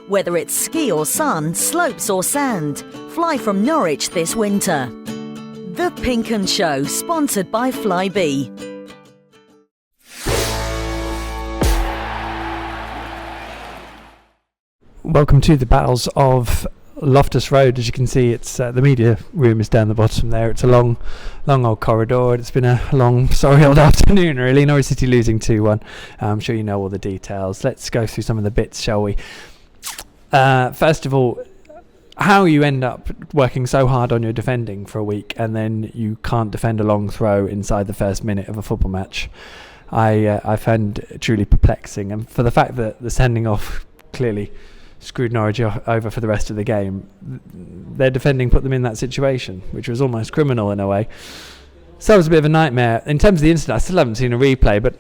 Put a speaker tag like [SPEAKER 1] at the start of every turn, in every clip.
[SPEAKER 1] Whether it's ski or sun, slopes or sand, fly from Norwich this winter. The Pink 'Un Show, sponsored by Flybe.
[SPEAKER 2] Welcome to the battles of Loftus Road. As you can see, it's the media room is down the bottom there. It's a long old corridor. It's been a long, sorry old afternoon, really. Norwich City losing 2-1. I'm sure you know all the details. Let's go through some of the bits, shall we? First of all, how you end up working so hard on your defending for a week and then you can't defend a long throw inside the first minute of a football match, I found truly perplexing. And for the fact that the sending off clearly screwed Norwich over for the rest of the game, their defending put them in that situation, which was almost criminal in a way. So it was a bit of a nightmare. In terms of the incident, I still haven't seen a replay, but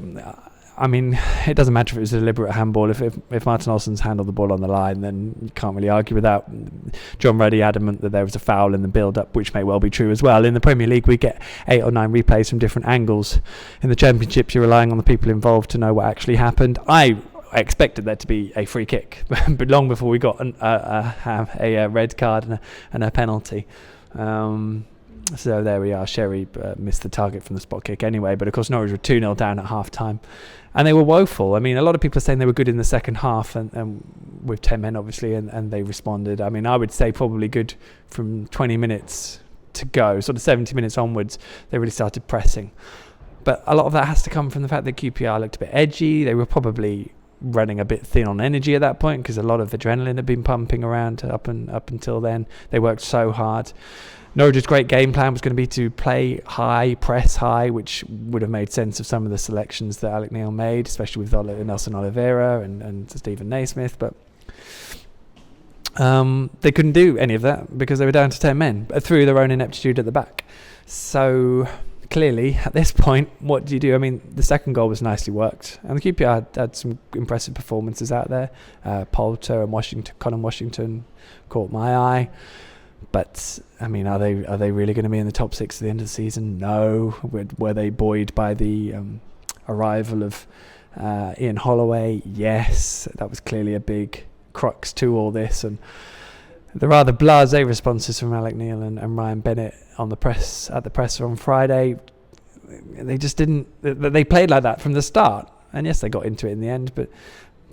[SPEAKER 2] I mean, it doesn't matter if it was a deliberate handball. If Martin Olsen's handled the ball on the line, then you can't really argue with that. John Ruddy adamant that there was a foul in the build-up, which may well be true as well. In the Premier League, we get 8 or 9 replays from different angles. In the Championship, you're relying on the people involved to know what actually happened. I expected there to be a free kick, but long before we got a red card and a penalty. So there we are. Sherry missed the target from the spot kick anyway, but of course Norwich were 2-0 down at half-time. And they were woeful. I mean, a lot of people are saying they were good in the second half, and with 10 men obviously, and they responded. I mean, I would say probably good from 20 minutes to go, sort of 70 minutes onwards, they really started pressing. But a lot of that has to come from the fact that QPR looked a bit edgy. They were probably running a bit thin on energy at that point because a lot of adrenaline had been pumping around up until then. They worked so hard. Norwich's great game plan was going to be to play high, press high, which would have made sense of some of the selections that Alec Neil made, especially with Nelson Oliveira and Stephen Naismith, but they couldn't do any of that because they were down to 10 men through their own ineptitude at the back. So clearly, at this point, what do you do? I mean, the second goal was nicely worked, and the QPR had some impressive performances out there. Poulter and Conan Washington caught my eye. But I mean, are they really going to be in the top 6 at the end of the season? No. Were they buoyed by the arrival of Ian Holloway? Yes. That was clearly a big crux to all this, and the rather blasé responses from Alec Neil and Ryan Bennett on the presser on Friday. They just didn't. They played like that from the start, and yes, they got into it in the end. But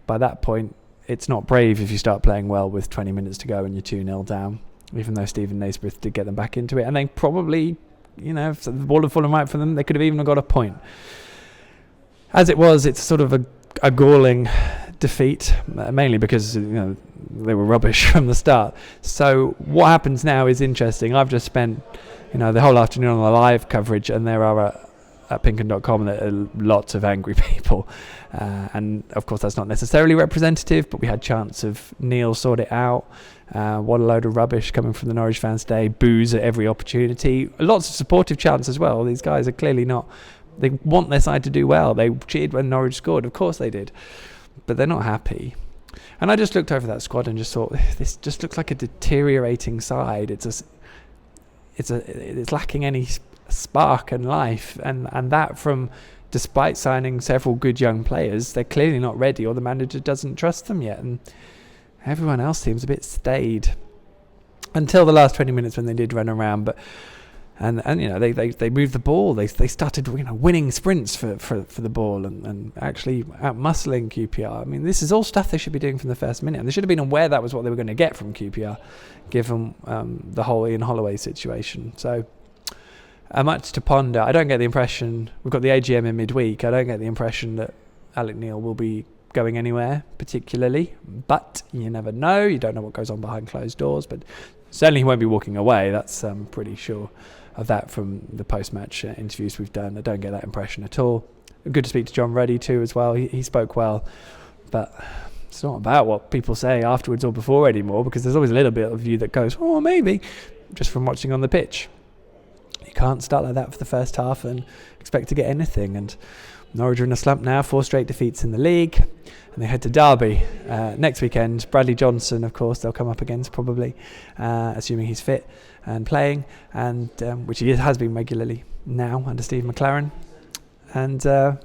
[SPEAKER 2] by that point, it's not brave if you start playing well with 20 minutes to go and you're 2-0 down. Even though Stephen Naismith did get them back into it, and they probably, if the ball had fallen right for them, they could have even got a point. As it was, it's sort of a galling defeat, mainly because they were rubbish from the start. So what happens now is interesting. I've just spent the whole afternoon on the live coverage, and there are at pinkun.com there are lots of angry people, and of course that's not necessarily representative, but we had chants of Neil sort it out, what a load of rubbish coming from the Norwich fans today, boos at every opportunity, lots of supportive chants as well. These guys are clearly not, they want their side to do well. They cheered when Norwich scored, of course they did, but they're not happy. And I just looked over that squad and just thought, this just looks like a deteriorating side. It's lacking any spark and life, and that from, despite signing several good young players, they're clearly not ready, or the manager doesn't trust them yet, and everyone else seems a bit staid until the last 20 minutes when they did run around. But and they moved the ball, they started winning sprints for the ball and actually out muscling QPR. I mean, this is all stuff they should be doing from the first minute, and they should have been aware that was what they were going to get from QPR, given the whole Ian Holloway situation. So much to ponder. I don't get the impression, we've got the AGM in midweek, I don't get the impression that Alec Neil will be going anywhere particularly, but you never know. You don't know what goes on behind closed doors, but certainly he won't be walking away. That's pretty sure of that from the post-match interviews we've done. I don't get that impression at all. Good to speak to John Ruddy too as well. He spoke well, but it's not about what people say afterwards or before anymore, because there's always a little bit of you that goes, oh, maybe, just from watching on the pitch. You can't start like that for the first half and expect to get anything. And Norwich are in a slump now, 4 straight defeats in the league, and they head to Derby next weekend. Bradley Johnson, of course, they'll come up against probably, assuming he's fit and playing, and which he has been regularly now under Steve McLaren. And I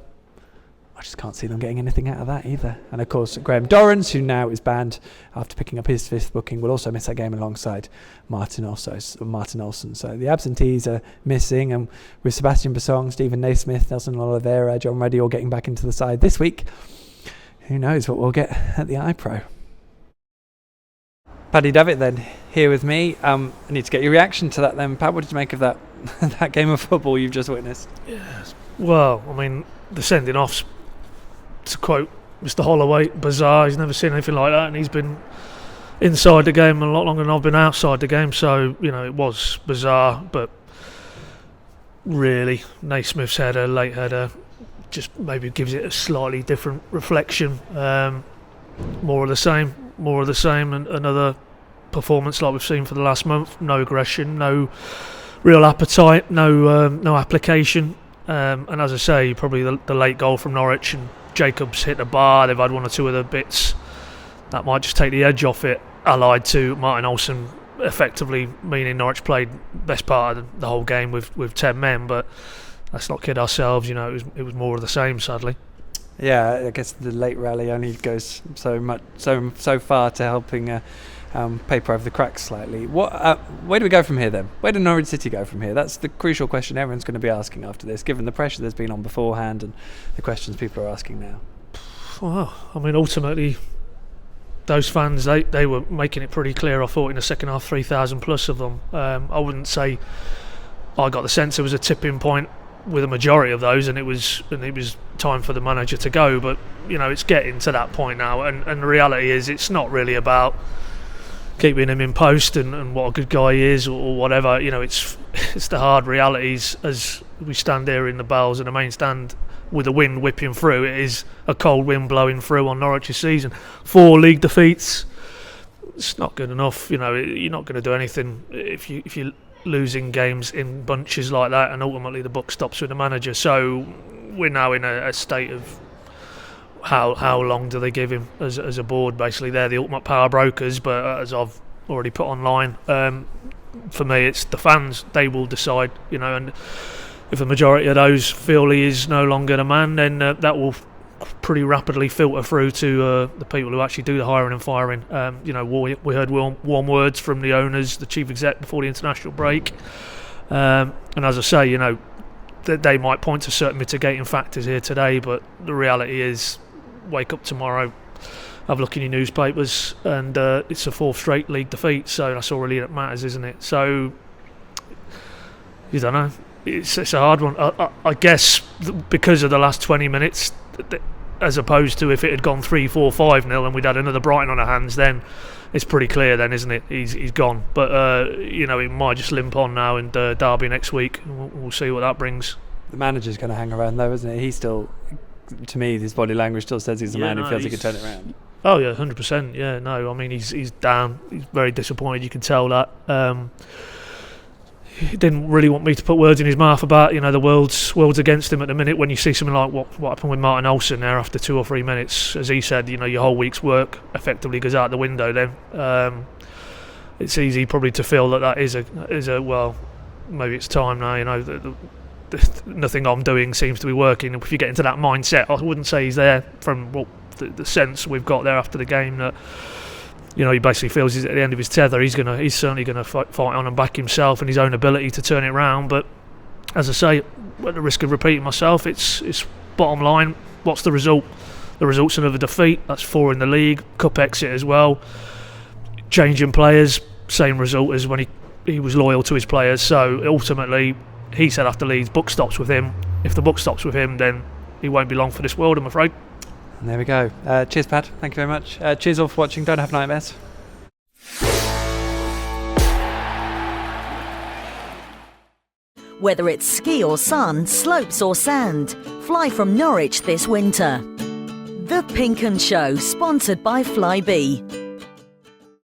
[SPEAKER 2] I just can't see them getting anything out of that either. And of course, Graham Dorrans, who now is banned after picking up his 5th booking, will also miss that game alongside Martin Olsen. So the absentees are missing, and with Sebastian Bassong, Stephen Naismith, Nelson Oliveira, John Reddy all getting back into the side this week, who knows what we'll get at the iPro. Paddy Davitt then here with me. I need to get your reaction to that then. Pat, what did you make of that that game of football you've just witnessed?
[SPEAKER 3] Yes. Well, I mean, the sending offs, to quote Mr. Holloway, bizarre. He's never seen anything like that, and he's been inside the game a lot longer than I've been outside the game, so, it was bizarre. But really, Naismith's header, late header, just maybe gives it a slightly different reflection. More of the same, and another performance like we've seen for the last month. No aggression, no real appetite, no application. And as I say, probably the late goal from Norwich, and Jacobs hit the bar. They've had one or two other bits that might just take the edge off it, allied to Martin Olsen effectively meaning Norwich played best part of the whole game with 10 men. But let's not kid ourselves, it was more of the same, sadly.
[SPEAKER 2] Yeah, I guess the late rally only goes so far to helping paper over the cracks slightly. Where do we go from here then? Where do Norwich City go from here? That's the crucial question everyone's going to be asking after this, given the pressure there's been on beforehand and the questions people are asking now.
[SPEAKER 3] Well, I mean, ultimately, those fans, they were making it pretty clear, I thought, in the second half, 3,000 plus of them. I wouldn't say I got the sense there was a tipping point with a majority of those, and it was time for the manager to go. But it's getting to that point now, and the reality is it's not really about keeping him in post and what a good guy he is or whatever. It's the hard realities as we stand here in the Bells and the main stand with the wind whipping through. It is a cold wind blowing through on Norwich's season. 4 league defeats. It's not good enough. You're not going to do anything if you're losing games in bunches like that, and ultimately the buck stops with the manager. So we're now in a state of how long do they give him as a board? Basically, they're the ultimate power brokers, but as I've already put online, for me it's the fans. They will decide, and if a majority of those feel he is no longer the man, then that will pretty rapidly filter through to the people who actually do the hiring and firing. We heard warm words from the owners, the chief exec, before the international break, and as I say, they might point to certain mitigating factors here today, but the reality is, wake up tomorrow, have a look in your newspapers, and it's a 4th straight league defeat, so that's all really that matters, isn't it? So you don't know, it's a hard one. I guess because of the last 20 minutes, as opposed to if it had gone 3-4, 5-0 and we'd had another Brighton on our hands, then it's pretty clear then, isn't it? He's gone. But he might just limp on now, and Derby next week. We'll see what that brings. The
[SPEAKER 2] manager's going to hang around though, isn't he? He's still, to me, his body language still says he's the man who feels he can turn it around.
[SPEAKER 3] Oh yeah, 100%. Yeah, no, I mean he's down. He's very disappointed. You can tell that. He didn't really want me to put words in his mouth about the world's against him at the minute. When you see something like what happened with Martin Olsen there after 2 or 3 minutes, as he said, your whole week's work effectively goes out the window. Then it's easy probably to feel that is a well, maybe it's time now. Nothing I'm doing seems to be working. If you get into that mindset, I wouldn't say he's there from the sense we've got there after the game that. He basically feels he's at the end of his tether. He's certainly gonna fight on and back himself and his own ability to turn it round. But as I say, at the risk of repeating myself, it's bottom line. What's the result? The result's another defeat. That's 4 in the league. Cup exit as well. Changing players, same result as when he was loyal to his players. So ultimately, he said after Leeds, buck stops with him. If the buck stops with him, then he won't be long for this world, I'm afraid.
[SPEAKER 2] And there we go. Cheers, Pat. Thank you very much. Cheers all for watching. Don't have nightmares.
[SPEAKER 1] Whether it's ski or sun, slopes or sand, fly from Norwich this winter. The Pink 'Un Show, sponsored by Flybe.